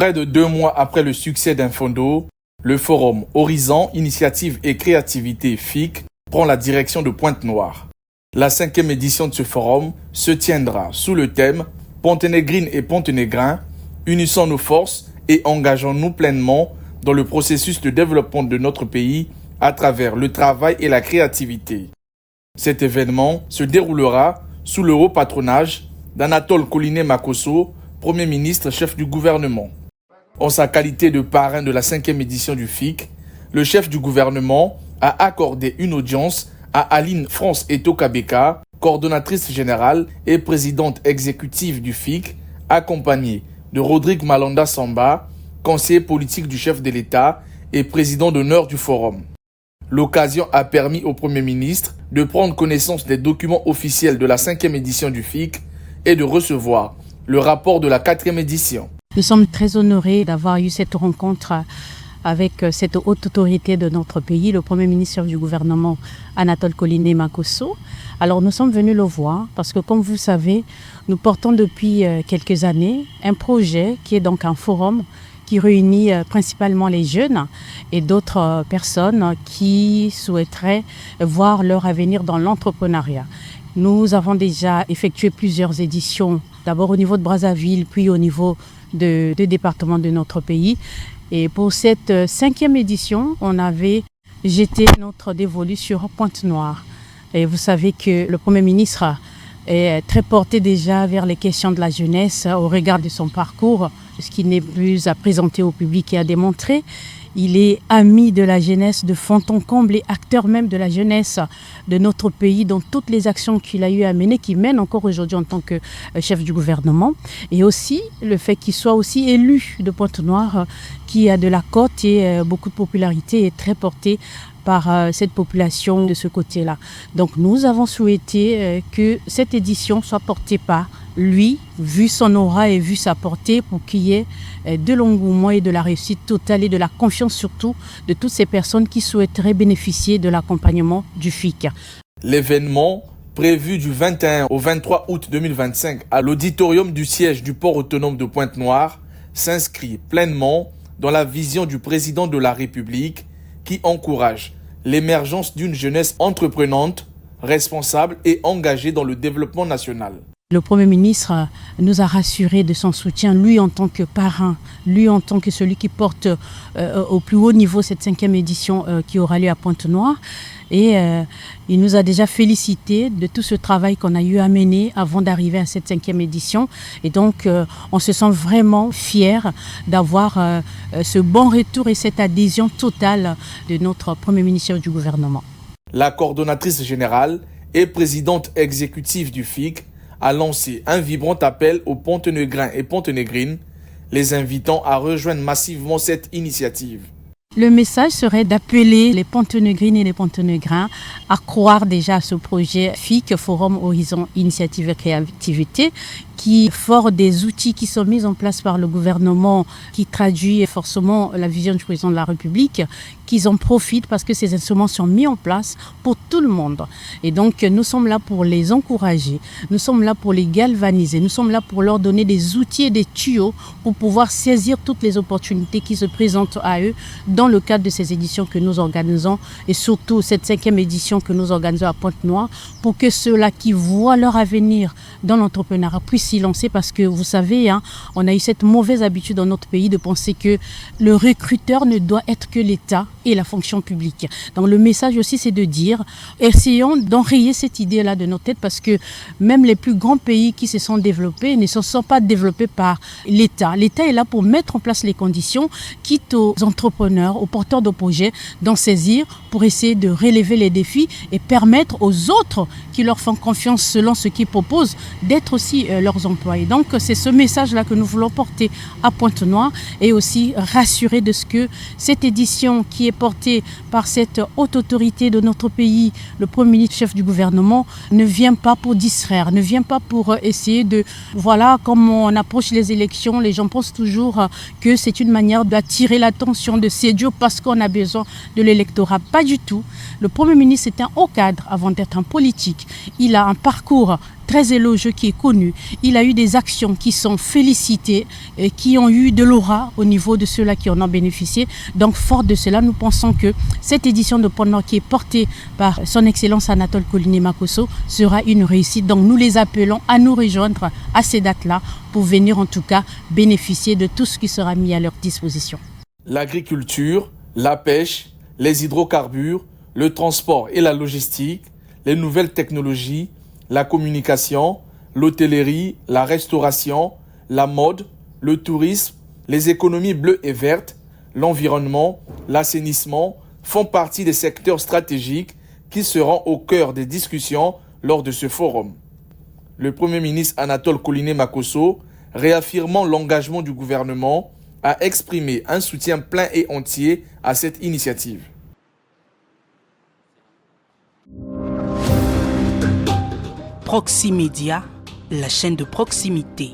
Près de 2 mois après le succès d'Infondo, le forum Horizon, Initiative et Créativité FIC prend la direction de Pointe-Noire. La 5e édition de ce forum se tiendra sous le thème « Ponténégrine et Ponténégrins, unissons nos forces et engageons-nous pleinement dans le processus de développement de notre pays à travers le travail et la créativité ». Cet événement se déroulera sous le haut patronage d'Anatole Collinet Makosso, Premier ministre, chef du gouvernement. En sa qualité de parrain de la 5e édition du FIC, le chef du gouvernement a accordé une audience à Aline France Eto-Kabeka, coordonnatrice générale et présidente exécutive du FIC, accompagnée de Rodrigue Malanda Samba, conseiller politique du chef de l'État et président d'honneur du forum. L'occasion a permis au Premier ministre de prendre connaissance des documents officiels de la 5e édition du FIC et de recevoir le rapport de la 4e édition. Nous sommes très honorés d'avoir eu cette rencontre avec cette haute autorité de notre pays, le Premier ministre du gouvernement Anatole Collinet Makosso. Alors nous sommes venus le voir parce que comme vous savez, nous portons depuis quelques années un projet qui est donc un forum qui réunit principalement les jeunes et d'autres personnes qui souhaiteraient voir leur avenir dans l'entrepreneuriat. Nous avons déjà effectué plusieurs éditions, d'abord au niveau de Brazzaville, puis au niveau de départements de notre pays. Et pour cette 5e édition, on avait jeté notre dévolu sur Pointe-Noire. Et vous savez que le Premier ministre est très porté déjà vers les questions de la jeunesse au regard de son parcours, ce qui n'est plus à présenter au public et à démontrer. Il est ami de la jeunesse de fond en comble et acteur même de la jeunesse de notre pays dans toutes les actions qu'il a eu à mener, qu'il mène encore aujourd'hui en tant que chef du gouvernement. Et aussi le fait qu'il soit aussi élu de Pointe-Noire, qui a de la cote et beaucoup de popularité et très porté par cette population de ce côté-là. Donc nous avons souhaité que cette édition soit portée par lui, vu son aura et vu sa portée, pour qu'il y ait de l'engouement et de la réussite totale et de la confiance surtout de toutes ces personnes qui souhaiteraient bénéficier de l'accompagnement du FIC. L'événement, prévu du 21 au 23 août 2025 à l'auditorium du siège du port autonome de Pointe-Noire, s'inscrit pleinement dans la vision du président de la République qui encourage l'émergence d'une jeunesse entreprenante, responsable et engagée dans le développement national. Le Premier ministre nous a rassurés de son soutien, lui en tant que parrain, lui en tant que celui qui porte au plus haut niveau cette 5e édition qui aura lieu à Pointe-Noire. Et il nous a déjà félicité de tout ce travail qu'on a eu à mener avant d'arriver à cette 5e édition. Et donc, on se sent vraiment fiers d'avoir ce bon retour et cette adhésion totale de notre Premier ministre du gouvernement. La coordonnatrice générale et présidente exécutive du FIC a lancé un vibrant appel aux Ponténégrins et Ponténégrines, les invitant à rejoindre massivement cette initiative. Le message serait d'appeler les Ponténégrines et les Ponténégrins à croire déjà à ce projet FIC, Forum Horizon Initiative et Créativité, qui fort des outils qui sont mis en place par le gouvernement, qui traduit forcément la vision du président de la République, qu'ils en profitent parce que ces instruments sont mis en place pour tout le monde. Et donc nous sommes là pour les encourager, nous sommes là pour les galvaniser, nous sommes là pour leur donner des outils et des tuyaux pour pouvoir saisir toutes les opportunités qui se présentent à eux dans le cadre de ces éditions que nous organisons et surtout cette 5e édition que nous organisons à Pointe-Noire pour que ceux-là qui voient leur avenir dans l'entrepreneuriat puissent s'y lancer parce que vous savez, on a eu cette mauvaise habitude dans notre pays de penser que le recruteur ne doit être que l'État et la fonction publique. Donc le message aussi c'est de dire, essayons d'enrayer cette idée-là de nos têtes parce que même les plus grands pays qui se sont développés ne se sont pas développés par l'État. L'État est là pour mettre en place les conditions, quitte aux entrepreneurs, aux porteurs de projets d'en saisir pour essayer de relever les défis et permettre aux autres qui leur font confiance selon ce qu'ils proposent d'être aussi leurs employés. Donc c'est ce message-là que nous voulons porter à Pointe-Noire et aussi rassurer de ce que cette édition qui est portée par cette haute autorité de notre pays, le Premier ministre chef du gouvernement, ne vient pas pour distraire, ne vient pas pour essayer de... Voilà, comme on approche les élections, les gens pensent toujours que c'est une manière d'attirer l'attention, de séduire parce qu'on a besoin de l'électorat. Pas du tout. Le Premier ministre est un haut cadre avant d'être un politique. Il a un parcours très élogieux, qui est connu. Il a eu des actions qui sont félicitées, qui ont eu de l'aura au niveau de ceux-là qui en ont bénéficié. Donc, fort de cela, nous pensons que cette édition de Pôle Nord qui est portée par son Excellence Anatole Koliné-Makosso sera une réussite. Donc, nous les appelons à nous rejoindre à ces dates-là pour venir en tout cas bénéficier de tout ce qui sera mis à leur disposition. L'agriculture, la pêche, les hydrocarbures, le transport et la logistique, les nouvelles technologies, la communication, l'hôtellerie, la restauration, la mode, le tourisme, les économies bleues et vertes, l'environnement, l'assainissement font partie des secteurs stratégiques qui seront au cœur des discussions lors de ce forum. Le Premier ministre Anatole Koliné-Makosso, réaffirmant l'engagement du gouvernement, a exprimé un soutien plein et entier à cette initiative. Proximédia, la chaîne de proximité.